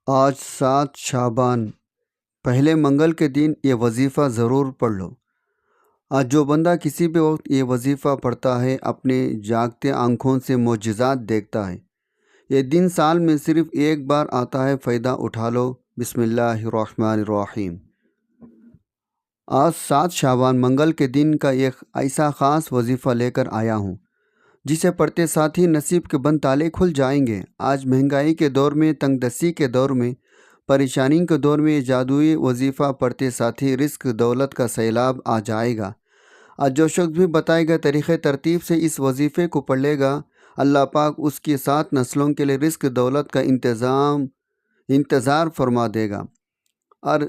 آج 7 شعبان، پہلے منگل کے دن یہ وظیفہ ضرور پڑھ لو۔ آج جو بندہ کسی بھی وقت یہ وظیفہ پڑھتا ہے اپنے جاگتے آنکھوں سے معجزات دیکھتا ہے۔ یہ دن سال میں صرف ایک بار آتا ہے، فائدہ اٹھا لو۔ بسم اللہ الرحمن الرحیم۔ آج 7 شعبان منگل کے دن کا ایک ایسا خاص وظیفہ لے کر آیا ہوں جسے پڑھتے ساتھ ہی نصیب کے بند تالے کھل جائیں گے۔ آج مہنگائی کے دور میں، تنگ دستی کے دور میں، پریشانی کے دور میں یہ جادوئی وظیفہ پڑھتے ساتھ ہی رزق دولت کا سیلاب آ جائے گا۔ آج جو شخص بھی بتائے گا طریقے ترتیب سے اس وظیفے کو پڑھ لے گا، اللہ پاک اس کی 7 نسلوں کے لیے رزق دولت کا انتظار فرما دے گا۔ اور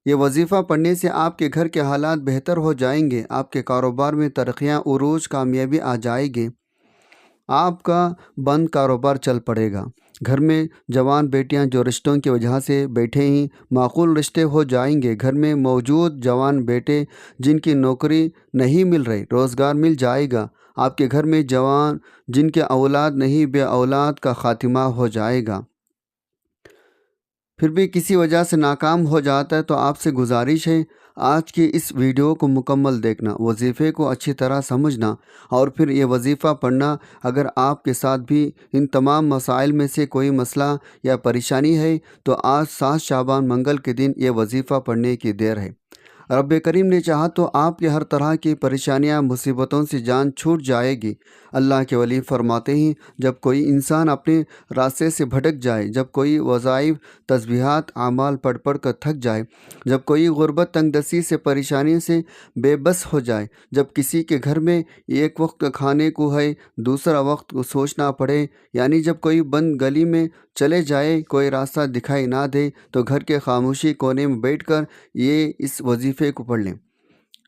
یہ وظیفہ پڑھنے سے آپ کے گھر کے حالات بہتر ہو جائیں گے، آپ کے کاروبار میں ترقیاں، عروج، کامیابی آ جائے گی، آپ کا بند کاروبار چل پڑے گا۔ گھر میں جوان بیٹیاں جو رشتوں کی وجہ سے بیٹھے ہی معقول رشتے ہو جائیں گے۔ گھر میں موجود جوان بیٹے جن کی نوکری نہیں مل رہی، روزگار مل جائے گا۔ آپ کے گھر میں جوان جن کے اولاد نہیں، بے اولاد کا خاتمہ ہو جائے گا۔ پھر بھی کسی وجہ سے ناکام ہو جاتا ہے تو آپ سے گزارش ہے، آج کی اس ویڈیو کو مکمل دیکھنا، وظیفے کو اچھی طرح سمجھنا اور پھر یہ وظیفہ پڑھنا۔ اگر آپ کے ساتھ بھی ان تمام مسائل میں سے کوئی مسئلہ یا پریشانی ہے تو آج 7 شعبان منگل کے دن یہ وظیفہ پڑھنے کی دیر ہے۔ رب کریم نے چاہا تو آپ کی ہر طرح کی پریشانیاں، مصیبتوں سے جان چھوٹ جائے گی۔ اللہ کے ولی فرماتے ہیں، جب کوئی انسان اپنے راستے سے بھٹک جائے، جب کوئی وظائف، تسبیحات، اعمال پڑھ پڑھ کر تھک جائے، جب کوئی غربت، تنگ دستی سے، پریشانی سے بے بس ہو جائے، جب کسی کے گھر میں ایک وقت کھانے کو ہے، دوسرا وقت کو سوچنا پڑے، یعنی جب کوئی بند گلی میں چلے جائے، کوئی راستہ دکھائی نہ دے، تو گھر کے خاموشی کونے میں بیٹھ کر اس وظیفے کو پڑھ لیں۔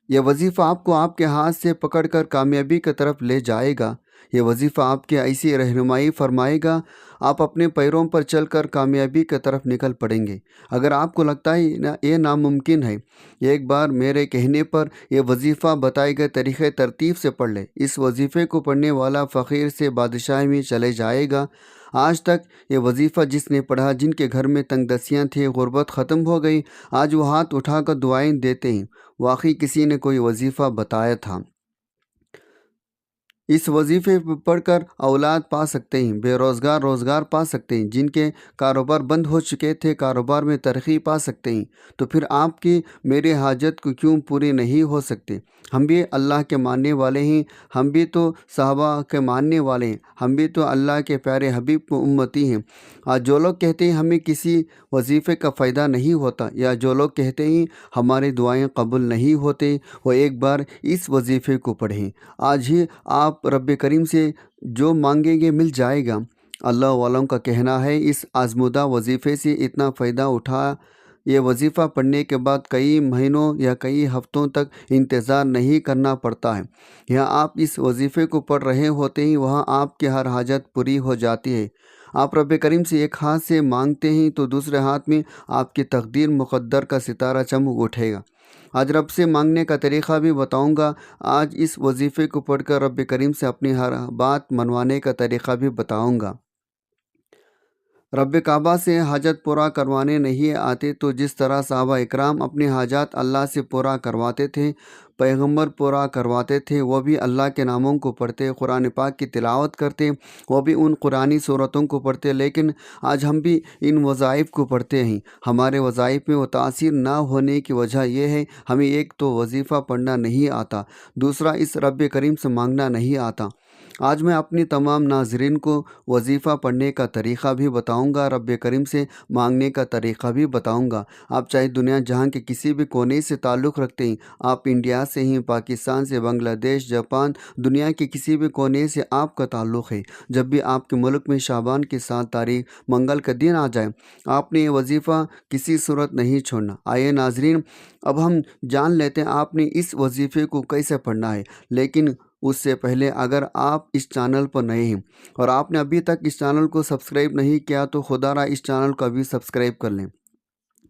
یہ وظیفہ آپ کو آپ کے ہاتھ سے پکڑ کر کامیابی کی طرف لے جائے گا۔ یہ وظیفہ آپ کی ایسی رہنمائی فرمائے گا، آپ اپنے پیروں پر چل کر کامیابی کی طرف نکل پڑیں گے۔ اگر آپ کو لگتا ہے یہ ناممکن ہے، ایک بار میرے کہنے پر یہ وظیفہ بتائے گئے طریقے ترتیب سے پڑھ لیں۔ اس وظیفے کو پڑھنے والا فقیر سے بادشاہی میں چلے جائے گا۔ آج تک یہ وظیفہ جس نے پڑھا، جن کے گھر میں تنگ دستیاں تھیں، غربت ختم ہو گئی، آج وہ ہاتھ اٹھا کر دعائیں دیتے ہیں، واقعی کسی نے کوئی وظیفہ بتایا تھا۔ اس وظیفے پڑھ کر اولاد پا سکتے ہیں، بے روزگار روزگار پا سکتے ہیں، جن کے کاروبار بند ہو چکے تھے کاروبار میں ترقی پا سکتے ہیں۔ تو پھر آپ کی میری حاجت کو کیوں پوری نہیں ہو سکتے؟ ہم بھی اللہ کے ماننے والے ہیں، ہم بھی تو صحابہ کے ماننے والے ہیں، ہم بھی تو اللہ کے پیارے حبیب کو امتی ہیں۔ آج جو لوگ کہتے ہیں ہمیں کسی وظیفے کا فائدہ نہیں ہوتا، یا جو لوگ کہتے ہیں ہماری دعائیں قبول نہیں ہوتے، وہ ایک بار اس وظیفے کو پڑھیں۔ آج ہی آپ رب کریم سے جو مانگیں گے مل جائے گا۔ اللہ والوں کا کہنا ہے، اس آزمودہ وظیفے سے اتنا فائدہ اٹھا، یہ وظیفہ پڑھنے کے بعد کئی مہینوں یا کئی ہفتوں تک انتظار نہیں کرنا پڑتا ہے۔ یہاں آپ اس وظیفے کو پڑھ رہے ہوتے ہیں، وہاں آپ کی ہر حاجت پوری ہو جاتی ہے۔ آپ رب کریم سے ایک ہاتھ سے مانگتے ہیں تو دوسرے ہاتھ میں آپ کی تقدیر مقدر کا ستارہ چمک اٹھے گا۔ آج رب سے مانگنے کا طریقہ بھی بتاؤں گا۔ آج اس وظیفے کو پڑھ کر رب کریم سے اپنی ہر بات منوانے کا طریقہ بھی بتاؤں گا۔ رب کعبہ سے حاجت پورا کروانے نہیں آتے تو جس طرح صحابہ اکرام اپنی حاجات اللہ سے پورا کرواتے تھے، پیغمبر پورا کرواتے تھے، وہ بھی اللہ کے ناموں کو پڑھتے، قرآن پاک کی تلاوت کرتے، وہ بھی ان قرآنی صورتوں کو پڑھتے۔ لیکن آج ہم بھی ان وظائف کو پڑھتے ہیں، ہمارے وظائف میں وہ تاثیر نہ ہونے کی وجہ یہ ہے، ہمیں ایک تو وظیفہ پڑھنا نہیں آتا، دوسرا اس رب کریم سے مانگنا نہیں آتا۔ آج میں اپنی تمام ناظرین کو وظیفہ پڑھنے کا طریقہ بھی بتاؤں گا، رب کریم سے مانگنے کا طریقہ بھی بتاؤں گا۔ آپ چاہے دنیا جہاں کے کسی بھی کونے سے تعلق رکھتے ہیں، آپ انڈیا سے ہیں، پاکستان سے، بنگلہ دیش، جاپان، دنیا کے کسی بھی کونے سے آپ کا تعلق ہے، جب بھی آپ کے ملک میں شعبان کی 7 تاریخ منگل کا دن آ جائے، آپ نے یہ وظیفہ کسی صورت نہیں چھوڑنا۔ آئیے ناظرین، اب ہم جان لیتے ہیں آپ نے اس وظیفے کو کیسے پڑھنا ہے۔ لیکن اس سے پہلے اگر آپ اس چینل پر نئے ہیں اور آپ نے ابھی تک اس چینل کو سبسکرائب نہیں کیا تو خدا را اس چینل کو ابھی سبسکرائب کر لیں،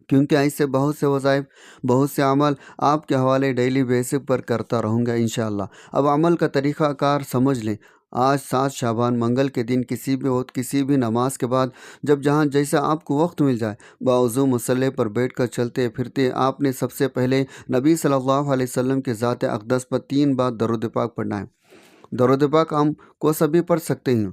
کیونکہ ایسے بہت سے وظائف، بہت سے عمل آپ کے حوالے ڈیلی بیسس پر کرتا رہوں گا انشاءاللہ۔ اب عمل کا طریقہ کار سمجھ لیں۔ آج 7 شعبان منگل کے دن کسی بھی وقت کسی بھی نماز کے بعد جب جہاں جیسا آپ کو وقت مل جائے باوضو مصلی پر بیٹھ کر چلتے پھرتے آپ نے سب سے پہلے نبی صلی اللہ علیہ وسلم کے ذات اقدس پر 3 بار درود پاک پڑھنا ہے۔ درود پاک ہم کو سبھی پڑھ سکتے ہیں۔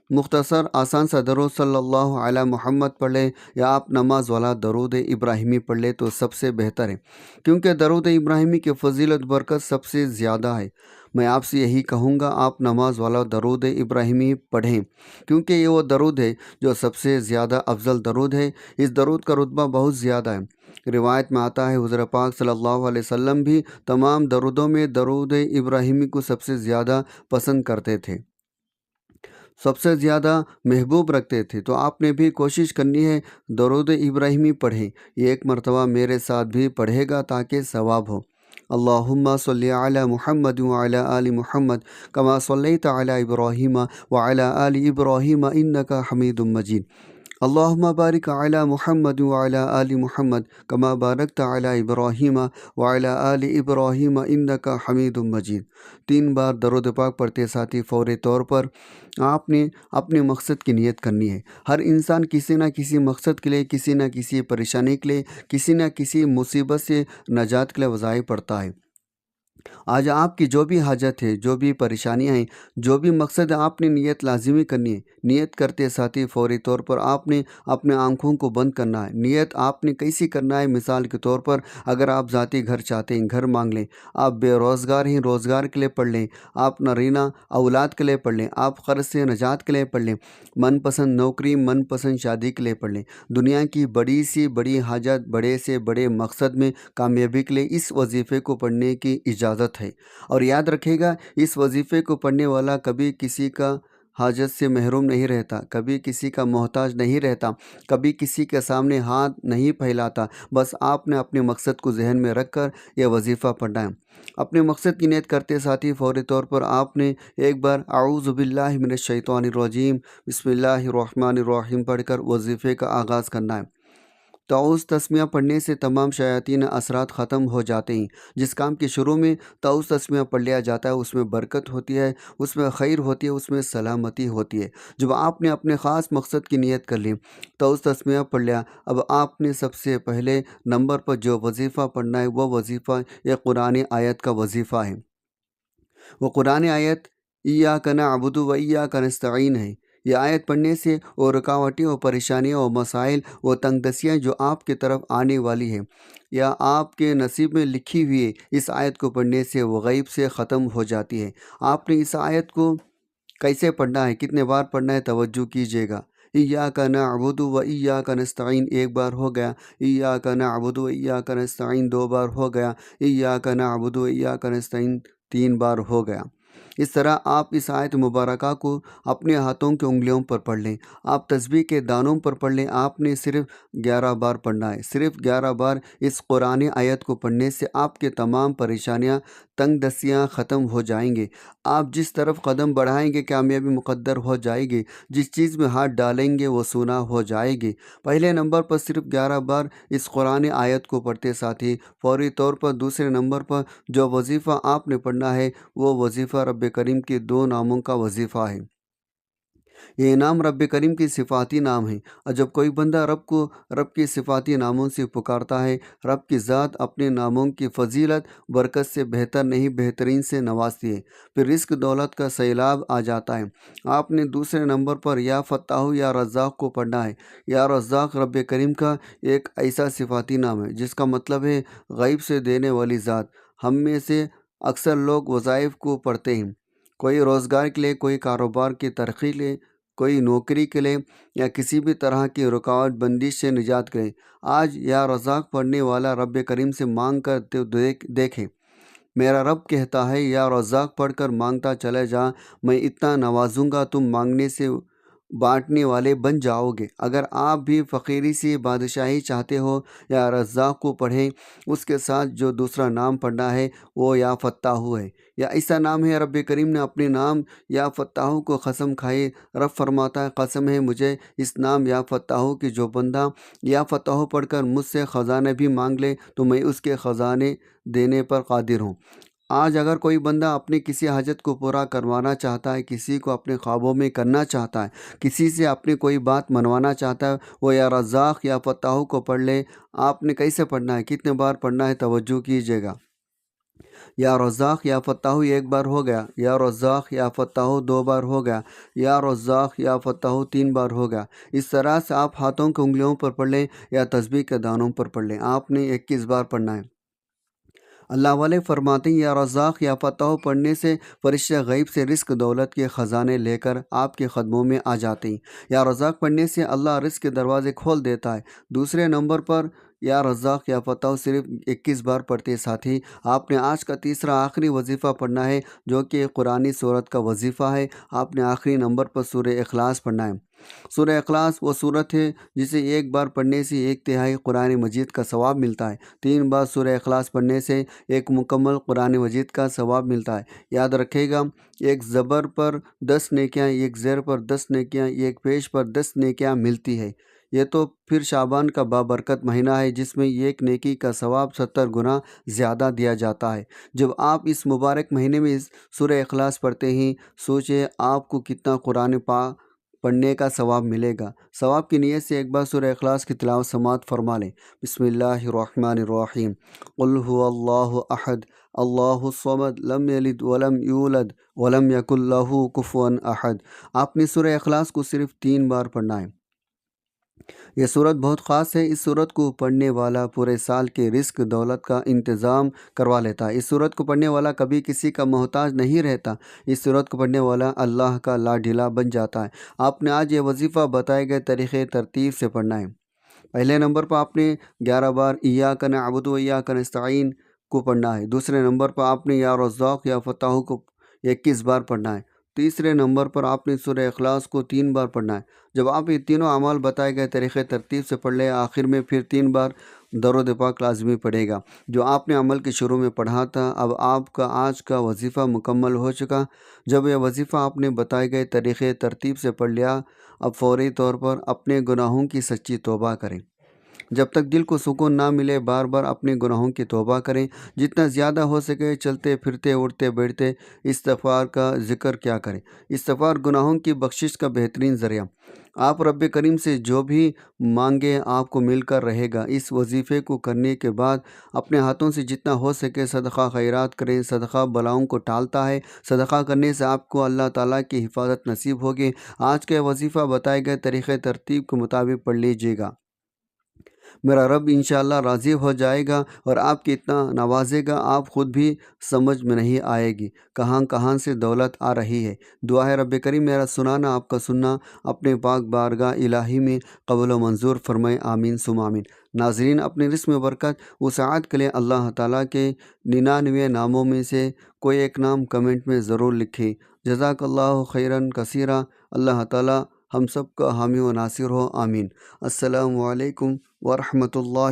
مختصر آسان سا درود صلی اللہ علیہ محمد پڑھ لیں یا آپ نماز والا درود ابراہیمی پڑھ لیں تو سب سے بہتر ہے، کیونکہ درود ابراہیمی کی فضیلت برکت سب سے زیادہ ہے۔ میں آپ سے یہی کہوں گا آپ نماز والا درود ابراہیمی پڑھیں، کیونکہ یہ وہ درود ہے جو سب سے زیادہ افضل درود ہے۔ اس درود کا رتبہ بہت زیادہ ہے۔ روایت میں آتا ہے حضور پاک صلی اللہ علیہ وسلم بھی تمام درودوں میں درود ابراہیمی کو سب سے زیادہ پسند کرتے تھے، سب سے زیادہ محبوب رکھتے تھے۔ تو آپ نے بھی کوشش کرنی ہے درود ابراہیمی پڑھیں۔ یہ ایک مرتبہ میرے ساتھ بھی پڑھے گا تاکہ ثواب ہو۔ اللہم صلی علی محمد وعلی آل محمد کما صلیت علی ابراہیم وعلی آل ابراہیم انکا حمید مجید۔ اللہم بارک علی محمد وعلی آل محمد کما بارکت علی ابراہیم وعلی آل ابراہیم انکا حمید مجید۔ 3 بار درود پاک پڑھتے ساتھی فوری طور پر آپ نے اپنے مقصد کی نیت کرنی ہے۔ ہر انسان کسی نہ کسی مقصد کے لیے، کسی نہ کسی پریشانی کے لیے، کسی نہ کسی مصیبت سے نجات کے لیے وظائف پڑھتا ہے۔ آج آپ کی جو بھی حاجت ہے، جو بھی پریشانیاں ہیں، جو بھی مقصد ہے، آپ نے نیت لازمی کرنی ہے۔ نیت کرتے ساتھی فوری طور پر آپ نے اپنے آنکھوں کو بند کرنا ہے۔ نیت آپ نے کیسی کرنا ہے؟ مثال کے طور پر اگر آپ ذاتی گھر چاہتے ہیں، گھر مانگ لیں۔ آپ بے روزگار ہیں، روزگار کے لیے پڑھ لیں۔ آپ نارینہ اولاد کے لیے پڑھ لیں۔ آپ قرض سے نجات کے لیے پڑھ لیں۔ من پسند نوکری، من پسند شادی کے لیے پڑھ لیں۔ دنیا کی بڑی سی بڑی حاجت، بڑے سے بڑے مقصد میں کامیابی کے لیے اس وظیفے کو پڑھنے کی اجازت ہے۔ اور یاد رکھے گا اس وظیفے کو پڑھنے والا کبھی کسی کا حاجت سے محروم نہیں رہتا، کبھی کسی کا محتاج نہیں رہتا، کبھی کسی کے سامنے ہاتھ نہیں پھیلاتا۔ بس آپ نے اپنے مقصد کو ذہن میں رکھ کر یہ وظیفہ پڑھنا ہے۔ اپنے مقصد کی نیت کرتے ساتھی فوری طور پر آپ نے ایک بار اعوذ باللہ من الشیطان الرجیم بسم اللہ الرحمن الرحیم پڑھ کر وظیفے کا آغاز کرنا ہے۔ تعوذ تسمیہ پڑھنے سے تمام شیاطین اثرات ختم ہو جاتے ہیں۔ جس کام کے شروع میں تعوذ تسمیہ پڑھ لیا جاتا ہے اس میں برکت ہوتی ہے، اس میں خیر ہوتی ہے، اس میں سلامتی ہوتی ہے۔ جب آپ نے اپنے خاص مقصد کی نیت کر لی، تعوذ تسمیہ پڑھ لیا، اب آپ نے سب سے پہلے نمبر پر جو وظیفہ پڑھنا ہے وہ وظیفہ یہ قرآن آیت کا وظیفہ ہے۔ وہ قرآن آیت ایاک نعبد و ایاک نستعین ہے۔ یہ آیت پڑھنے سے وہ رکاوٹیں اور پریشانیاں اور مسائل و تنگ دستیاں جو آپ کی طرف آنے والی ہیں یا آپ کے نصیب میں لکھی ہوئی ہے، اس آیت کو پڑھنے سے وہ غیب سے ختم ہو جاتی ہے۔ آپ نے اس آیت کو کیسے پڑھنا ہے، کتنے بار پڑھنا ہے، توجہ کیجیے گا۔ ایاک نعبد و ایاک نستعین 1 بار ہو گیا، ایاک نعبد و ایاک نستعین 2 بار ہو گیا، ایاک نعبد و ایاک نستعین 3 بار ہو گیا۔ اس طرح آپ اس آیت مبارکہ کو اپنے ہاتھوں کی انگلیوں پر پڑھ لیں۔ آپ تسبیح کے دانوں پر پڑھ لیں۔ آپ نے صرف 11 بار پڑھنا ہے۔ صرف 11 بار اس قرآن آیت کو پڑھنے سے آپ کے تمام پریشانیاں، تنگ دستیاں ختم ہو جائیں گے۔ آپ جس طرف قدم بڑھائیں گے کامیابی مقدر ہو جائے گی، جس چیز میں ہاتھ ڈالیں گے وہ سونا ہو جائے گی۔ پہلے نمبر پر صرف 11 بار اس قرآن آیت کو پڑھتے ساتھی فوری طور پر دوسرے نمبر پر جو وظیفہ آپ نے پڑھنا ہے وہ وظیفہ رب کریم کے 2 ناموں کا وظیفہ ہے۔ یہ نام رب کریم کی صفاتی نام ہیں، اور جب کوئی بندہ رب کو رب کی صفاتی ناموں سے پکارتا ہے، رب کی ذات اپنے ناموں کی فضیلت برکت سے بہتر نہیں بہترین سے نوازتی ہے، پھر رزق دولت کا سیلاب آ جاتا ہے۔ آپ نے دوسرے نمبر پر یا فتاح یا رزاق کو پڑھنا ہے۔ یا رزاق رب کریم کا ایک ایسا صفاتی نام ہے جس کا مطلب ہے غیب سے دینے والی ذات۔ ہم میں سے اکثر لوگ وظائف کو پڑھتے ہیں، کوئی روزگار کے لیے، کوئی کاروبار کی ترقی کے لیے، کوئی نوکری کے لیے، یا کسی بھی طرح کی رکاوٹ بندش سے نجات کے لیے۔ آج یا رزاق پڑھنے والا رب کریم سے مانگ کر دیکھیں۔ میرا رب کہتا ہے یا رزاق پڑھ کر مانگتا چلے جا، میں اتنا نوازوں گا تم مانگنے سے بانٹنے والے بن جاؤ گے۔ اگر آپ بھی فقیری سے بادشاہی چاہتے ہو، یا رزاق کو پڑھیں، اس کے ساتھ جو دوسرا نام پڑھنا ہے وہ یا فتاح ہے۔ یا ایسا نام ہے رب کریم نے اپنے نام یا فتاح کو قسم کھائی۔ رب فرماتا ہے قسم ہے مجھے اس نام یا فتاح کی، جو بندہ یا فتاح پڑھ کر مجھ سے خزانے بھی مانگ لے تو میں اس کے خزانے دینے پر قادر ہوں۔ آج اگر کوئی بندہ اپنی کسی حاجت کو پورا کروانا چاہتا ہے، کسی کو اپنے خوابوں میں کرنا چاہتا ہے، کسی سے اپنی کوئی بات منوانا چاہتا ہے، وہ یا رزاق یا فتاح کو پڑھ لے۔ آپ نے کیسے پڑھنا ہے، کتنے بار پڑھنا ہے، توجہ کیجیے گا۔ یا رزاق یا فتاح ایک بار ہو گیا، یا رزاق یا فتاح دو بار ہو گیا، یا رزاق یا فتاح تین بار ہو گیا۔ اس طرح سے آپ ہاتھوں کی انگلیوں پر پڑھ لیں یا تسبیح کے دانوں پر پڑھ لیں۔ آپ نے 21 بار پڑھنا ہے۔ اللہ والے فرماتے ہیں یا رزاق یا فتاح پڑھنے سے فرشتے غیب سے رزق دولت کے خزانے لے کر آپ کے قدموں میں آ جاتے ہیں۔ یا رزاق پڑھنے سے اللہ رزق کے دروازے کھول دیتا ہے۔ دوسرے نمبر پر یا رزاق یا فتاح صرف 21 بار پڑھتے ساتھی آپ نے آج کا تیسرا آخری وظیفہ پڑھنا ہے، جو کہ قرآنی صورت کا وظیفہ ہے۔ آپ نے آخری نمبر پر سورہ اخلاص پڑھنا ہے۔ سورہ اخلاص وہ صورت ہے جسے ایک بار پڑھنے سے 1/3 قرآن مجید کا ثواب ملتا ہے۔ 3 بار سورہ اخلاص پڑھنے سے ایک مکمل قرآن مجید کا ثواب ملتا ہے۔ یاد رکھے گا، ایک زبر پر 10 نیکیاں، ایک زیر پر 10 نیکیاں، ایک پیش پر 10 نیکیاں ملتی ہے۔ یہ تو پھر شعبان کا بابرکت مہینہ ہے جس میں ایک نیکی کا ثواب 70 گنا زیادہ دیا جاتا ہے۔ جب آپ اس مبارک مہینے میں سورہ اخلاص پڑھتے ہیں، سوچیں آپ کو کتنا قرآن پاک پڑھنے کا ثواب ملے گا۔ ثواب کی نیت سے ایک بار سورہ اخلاص کی تلاوت سماعت فرما لیں۔ بسم اللہ الرحمن الرحیم۔ قل هو اللہ احد اللہ الصمد لم یلد ولم یولد ولم یکن لہ کفوا احد۔ آپ نے سورہ اخلاص کو صرف 3 بار پڑھنا ہے۔ یہ صورت بہت خاص ہے۔ اس صورت کو پڑھنے والا پورے سال کے رزق دولت کا انتظام کروا لیتا ہے۔ اس صورت کو پڑھنے والا کبھی کسی کا محتاج نہیں رہتا۔ اس صورت کو پڑھنے والا اللہ کا لاڈھیلا بن جاتا ہے۔ آپ نے آج یہ وظیفہ بتائے گئے طریقے ترتیب سے پڑھنا ہے۔ پہلے نمبر پر آپ نے 11 بار ایاک نعبد و ایاک نستعین کو پڑھنا ہے۔ دوسرے نمبر پر آپ نے یا رزاق یا فتاح کو 21 بار پڑھنا ہے۔ تیسرے نمبر پر آپ نے سورہ اخلاص کو 3 بار پڑھنا ہے۔ جب آپ یہ تینوں اعمال بتائے گئے طریقے ترتیب سے پڑھ لیں، آخر میں پھر 3 بار درود پاک لازمی پڑھے گا جو آپ نے عمل کے شروع میں پڑھا تھا۔ اب آپ کا آج کا وظیفہ مکمل ہو چکا۔ جب یہ وظیفہ آپ نے بتائے گئے طریقے ترتیب سے پڑھ لیا، اب فوری طور پر اپنے گناہوں کی سچی توبہ کریں۔ جب تک دل کو سکون نہ ملے، بار بار اپنے گناہوں کی توبہ کریں۔ جتنا زیادہ ہو سکے چلتے پھرتے اٹھتے بیٹھتے استغفار کا ذکر کیا کریں۔ استغفار گناہوں کی بخشش کا بہترین ذریعہ۔ آپ رب کریم سے جو بھی مانگے آپ کو مل کر رہے گا۔ اس وظیفے کو کرنے کے بعد اپنے ہاتھوں سے جتنا ہو سکے صدقہ خیرات کریں۔ صدقہ بلاؤں کو ٹالتا ہے۔ صدقہ کرنے سے آپ کو اللہ تعالیٰ کی حفاظت نصیب ہوگی۔ آج کا وظیفہ بتائے گئے طریقے ترتیب کے مطابق پڑھ لیجیے گا۔ میرا رب انشاءاللہ راضی ہو جائے گا اور آپ کی اتنا نوازے گا، آپ خود بھی سمجھ میں نہیں آئے گی کہاں سے دولت آ رہی ہے۔ دعا ہے رب کریم میرا سنانا آپ کا سننا اپنے پاک بارگاہ الہی میں قبول و منظور فرمائے، آمین ثم آمین۔ ناظرین، اپنے رزق میں برکت وسعت کے لیے اللہ تعالیٰ کے 99 ناموں میں سے کوئی ایک نام کمنٹ میں ضرور لکھیں۔ جزاک اللہ خیراً کثیرا۔ اللہ تعالیٰ ہم سب کا حامی و ناصر ہو، آمین۔ السلام علیکم ورحمۃ اللہ۔